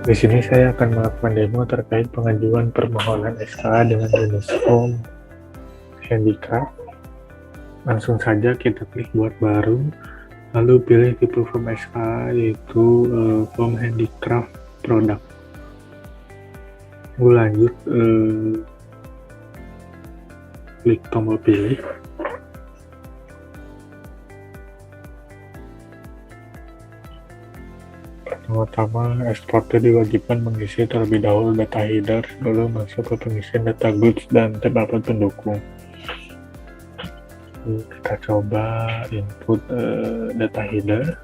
Di sini saya akan melakukan demo terkait pengajuan permohonan SKA dengan jenis form handicraft. Langsung saja kita klik buat baru, lalu pilih tipe form SKA yaitu form handicraft product. Lalu lanjut klik tombol pilih. Pertama-tama, eksportir diwajibkan mengisi terlebih dahulu data header, lalu masuk ke pengisian data goods dan tab upload pendukung. Kita coba input data header.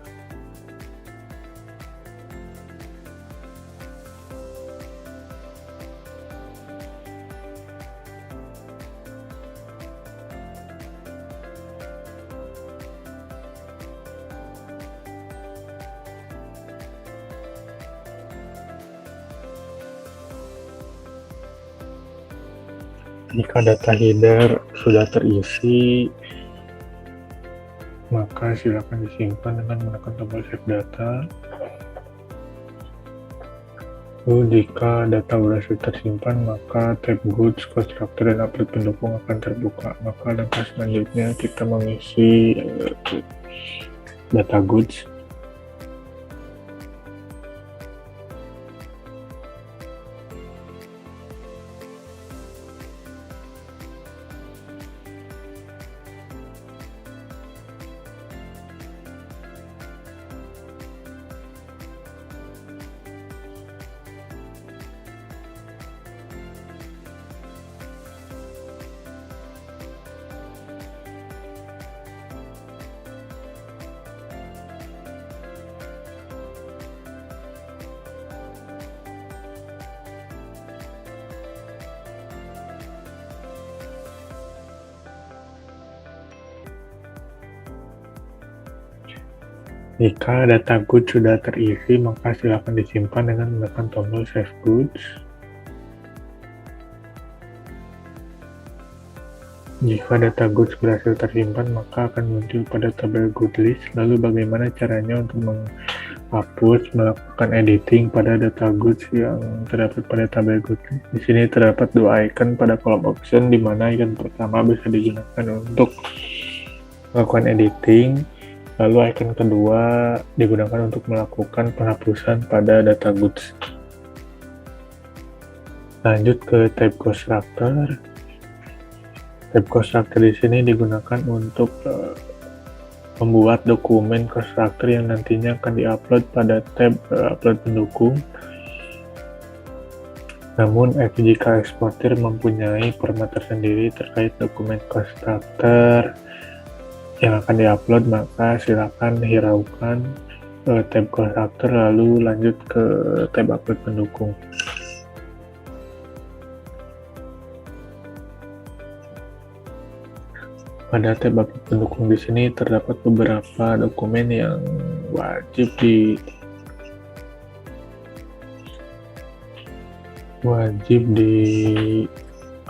Jika data header sudah terisi, maka silakan disimpan dengan menekan tombol save data. Lalu jika data sudah tersimpan, maka tab goods, constructor, dan upload pendukung akan terbuka. Maka langkah selanjutnya kita mengisi data goods. Jika data goods sudah terisi, maka silakan disimpan dengan menekan tombol Save Goods. Jika data goods berhasil tersimpan, maka akan muncul pada tabel good list. Lalu bagaimana caranya untuk menghapus, melakukan editing pada data goods yang terdapat pada tabel good list? Di sini terdapat dua icon pada kolom option, di mana icon pertama bisa digunakan untuk melakukan editing. Lalu icon kedua digunakan untuk melakukan penghapusan pada data goods. Lanjut ke tab constructor. Tab constructor di sini digunakan untuk membuat dokumen constructor yang nantinya akan diupload pada tab upload pendukung. Namun jika eksportir mempunyai format tersendiri terkait dokumen constructor yang akan diupload, maka silakan hiraukan tab constructor lalu lanjut ke tab upload pendukung. Pada tab upload pendukung di sini terdapat beberapa dokumen yang wajib di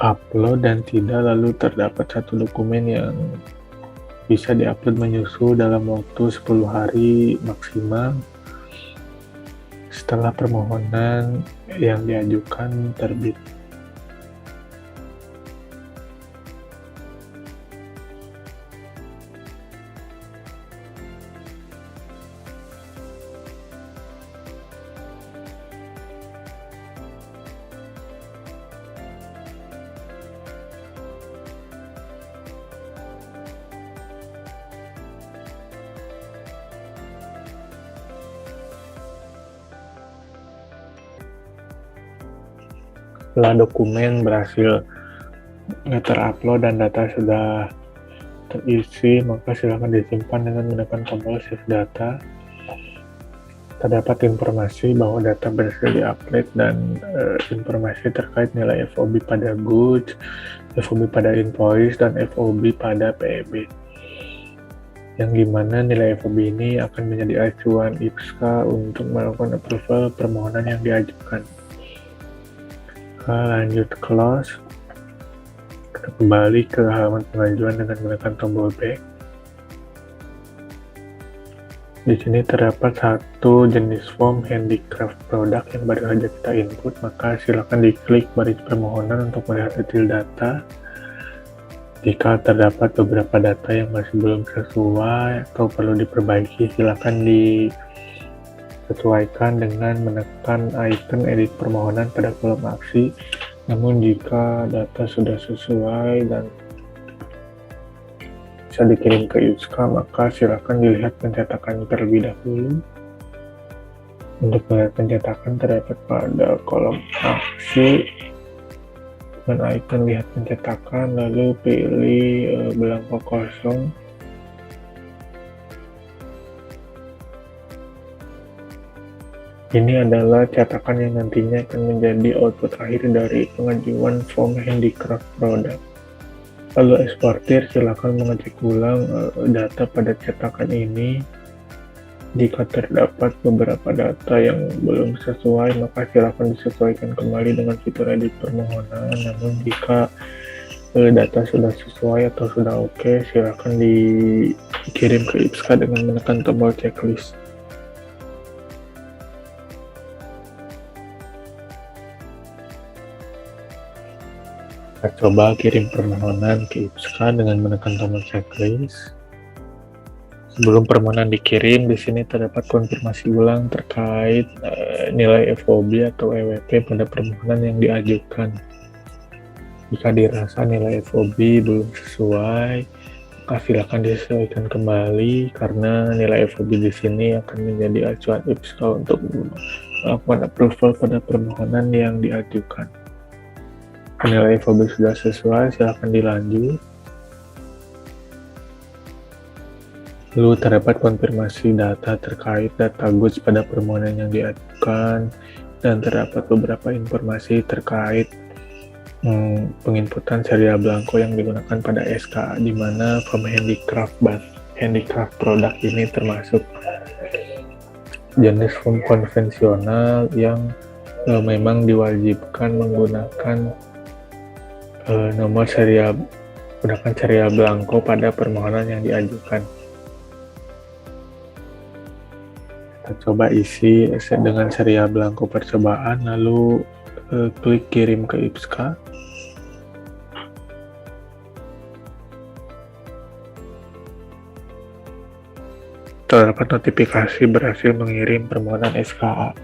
upload dan tidak, lalu terdapat satu dokumen yang bisa diupload menyusul dalam waktu 10 hari maksimal setelah permohonan yang diajukan terbit. Setelah dokumen berhasil terupload dan data sudah terisi, maka silakan disimpan dengan menekan tombol save data. Terdapat informasi bahwa data berhasil diupload dan informasi terkait nilai FOB pada goods, FOB pada invoice, dan FOB pada PEB. Yang dimana nilai FOB ini akan menjadi acuan IPSCA untuk melakukan approval permohonan yang diajukan. Lanjut close. Kita kembali ke halaman pengajuan dengan menekan tombol back. Di sini terdapat satu jenis form handicraft produk yang baru saja kita input, maka silakan diklik baris permohonan untuk melihat detail data. Jika terdapat beberapa data yang masih belum sesuai atau perlu diperbaiki, silakan disesuaikan dengan menekan icon edit permohonan pada kolom aksi. Namun jika data sudah sesuai dan bisa dikirim ke Yuska, maka silakan dilihat pencetakan terlebih dahulu. Untuk melihat pencetakan terdapat pada kolom aksi dengan icon lihat pencetakan, lalu pilih belangko kosong. Ini adalah cetakan yang nantinya akan menjadi output akhir dari pengajuan form handicraft product. Lalu eksportir, silakan mengecek ulang data pada cetakan ini. Jika terdapat beberapa data yang belum sesuai, maka silakan disesuaikan kembali dengan fitur edit permohonan. Namun jika data sudah sesuai atau sudah oke, silakan dikirim ke IPSKA dengan menekan tombol checklist. Kita coba kirim permohonan ke IPSKA dengan menekan tombol checklist. Sebelum permohonan dikirim, di sini terdapat konfirmasi ulang terkait nilai FOB atau EWP pada permohonan yang diajukan. Jika dirasa nilai FOB belum sesuai, maka silakan disesuaikan kembali karena nilai FOB di sini akan menjadi acuan IPSKA untuk melakukan approval pada permohonan yang diajukan. Nilai FOB sudah sesuai, silakan dilanjut. Lalu terdapat konfirmasi data terkait data goods pada permohonan yang diajukan dan terdapat beberapa informasi terkait penginputan serial blanko yang digunakan pada SKA, di mana form handicraft produk ini termasuk jenis form konvensional yang memang diwajibkan menggunakan nomor serial blanko pada permohonan yang diajukan. Kita coba isi dengan serial blanko percobaan, lalu klik kirim ke IPSKA. Terdapat notifikasi berhasil mengirim permohonan SKA.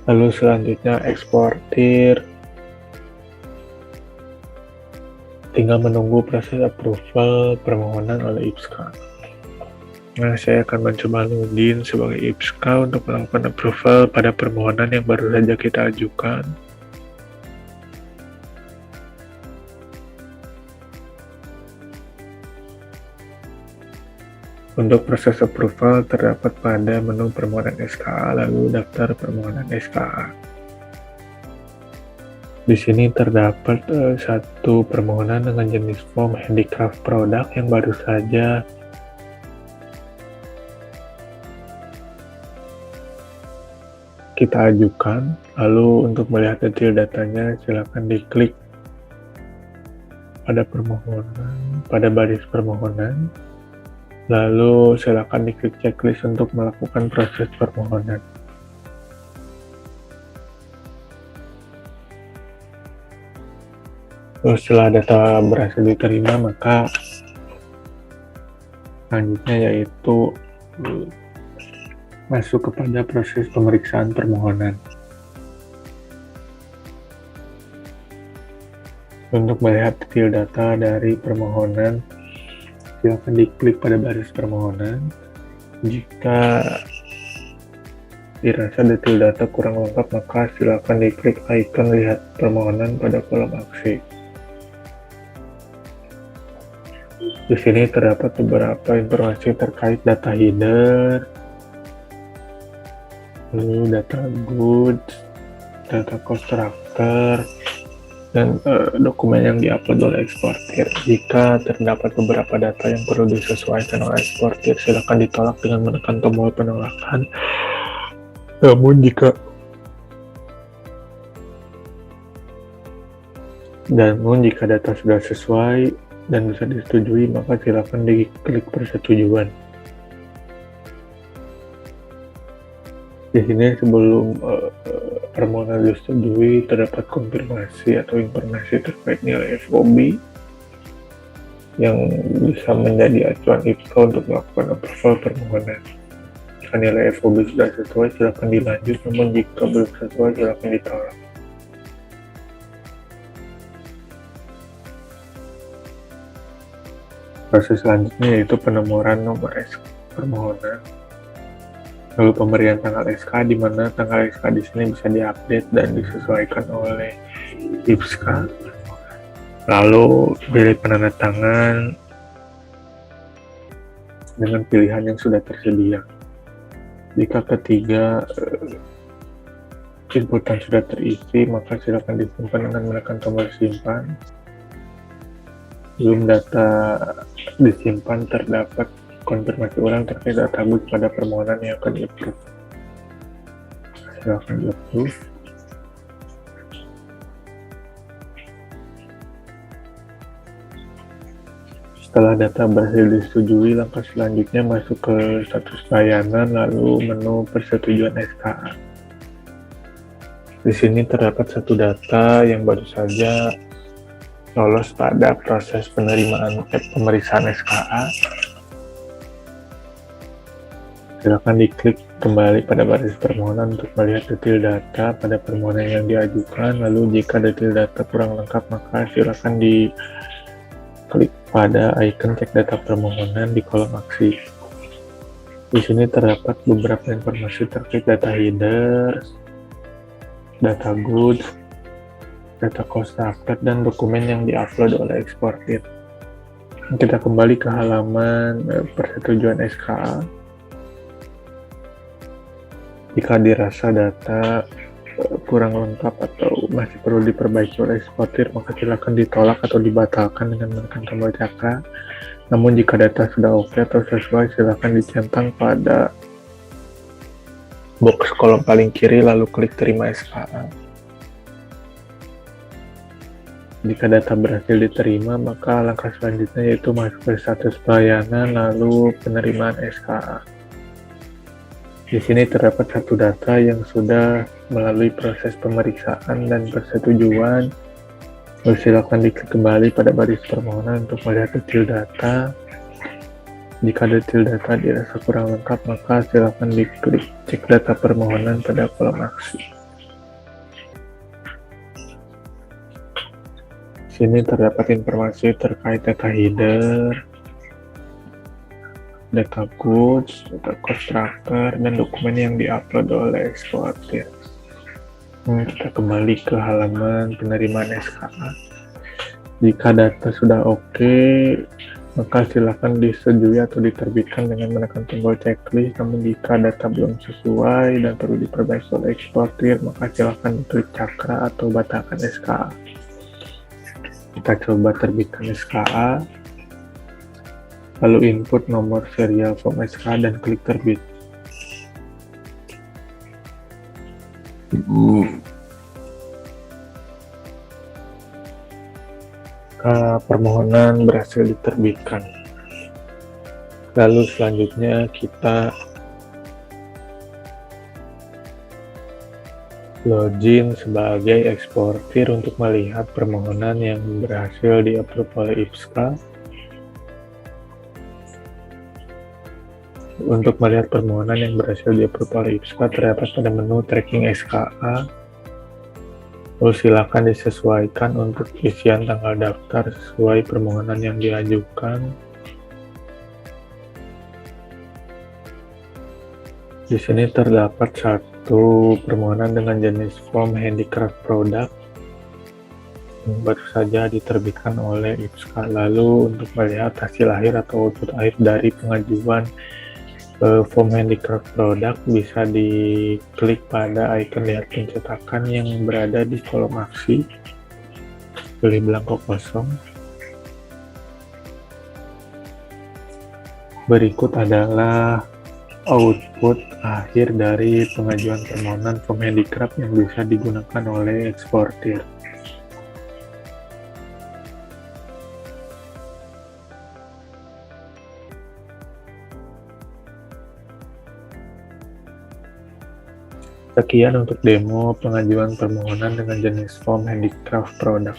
Lalu selanjutnya eksportir tinggal menunggu proses approval permohonan oleh IPSKA. Nah, saya akan mencoba login sebagai IPSKA untuk melakukan approval pada permohonan yang baru saja kita ajukan. Untuk proses approval terdapat pada menu permohonan SKA, lalu daftar permohonan SKA. Di sini terdapat satu permohonan dengan jenis form handicraft product yang baru saja kita ajukan. Lalu untuk melihat detail datanya, silakan diklik pada permohonan, pada baris permohonan. Lalu silakan diklik checklist untuk melakukan proses permohonan. Lalu setelah data berhasil diterima, maka selanjutnya yaitu masuk kepada proses pemeriksaan permohonan. Untuk melihat detail data dari permohonan, silakan diklik pada baris permohonan. Jika dirasa detail data kurang lengkap, maka silakan diklik icon lihat permohonan pada kolom aksi. Di sini terdapat beberapa informasi terkait data header, lalu data goods, data constructor, dan dokumen yang diupload oleh eksportir. Jika terdapat beberapa data yang perlu disesuaikan oleh eksportir, silakan ditolak dengan menekan tombol penolakan. Namun jika data sudah sesuai dan bisa disetujui, maka silakan diklik persetujuan. Di sini sebelum permohonan disetujui terdapat konfirmasi atau informasi terkait nilai FOB yang bisa menjadi acuan IPSKA untuk melakukan approval permohonan. Jika nilai FOB sudah sesuai, silakan dilanjut, namun jika belum sesuai, silakan ditolak. Proses selanjutnya yaitu penomoran nomor SK permohonan, lalu pemberian tanggal SK, di mana tanggal SK di sini bisa diupdate dan disesuaikan oleh IPSKA. Lalu pilih penandatangan dengan pilihan yang sudah tersedia. Jika ketiga inputan sudah terisi, maka silakan disimpan dengan menekan tombol simpan. Belum data disimpan, terdapat konfirmasi ulang terkait data goods pada permohonan yang akan di-approve. Silakan di-approve. Setelah data berhasil disetujui, langkah selanjutnya masuk ke status layanan, lalu menu persetujuan SKA. Di sini terdapat satu data yang baru saja lolos pada proses penerimaan pemeriksaan SKA. Silakan diklik kembali pada baris permohonan untuk melihat detail data pada permohonan yang diajukan. Lalu jika detail data kurang lengkap, maka silakan diklik pada icon cek data permohonan di kolom aksi. Di sini terdapat beberapa informasi terkait data header, data goods, data cost structure, dan dokumen yang diupload oleh eksportir. Kita kembali ke halaman persetujuan SKA. Jika dirasa data kurang lengkap atau masih perlu diperbaiki oleh eksportir, maka silakan ditolak atau dibatalkan dengan menekan tombol cakra. Namun jika data sudah oke atau sesuai, silakan dicentang pada box kolom paling kiri lalu klik terima SKA. Jika data berhasil diterima, maka langkah selanjutnya yaitu masuk ke status pelayanan lalu penerimaan SKA. Di sini terdapat satu data yang sudah melalui proses pemeriksaan dan persetujuan. Lalu silakan diklik kembali pada baris permohonan untuk melihat detail data. Jika detail data dirasa kurang lengkap, maka silakan diklik cek data permohonan pada kolom aksi. Di sini terdapat informasi terkait data header, data goods, data cost structure, dan dokumen yang diupload oleh eksportir. Kita kembali ke halaman penerimaan SKA. Jika data sudah oke, maka silakan disetujui atau diterbitkan dengan menekan tombol checklist. Namun jika data belum sesuai dan perlu diperbaiki oleh eksportir, maka silakan diklik cakra atau batalkan SKA. Kita coba terbitkan SKA. Lalu input nomor serial form SKA dan klik terbit. Permohonan berhasil diterbitkan. Lalu selanjutnya kita login sebagai eksportir untuk melihat permohonan yang berhasil di-approve oleh IPSKA. Untuk melihat permohonan yang berhasil di-approve oleh IPSKA terdapat pada menu tracking SKA. Lalu silakan disesuaikan untuk isian tanggal daftar sesuai permohonan yang diajukan. Di sini terdapat satu permohonan dengan jenis form handicraft product yang baru saja diterbitkan oleh IPSKA. Lalu untuk melihat hasil akhir atau output akhir dari pengajuan form handicraft product, bisa diklik pada icon lihat pencetakan yang berada di kolom aksi, pilih belangko kosong. Berikut adalah output akhir dari pengajuan permohonan form handicraft yang bisa digunakan oleh eksportir. Sekian untuk demo pengajuan permohonan dengan jenis form handicraft product.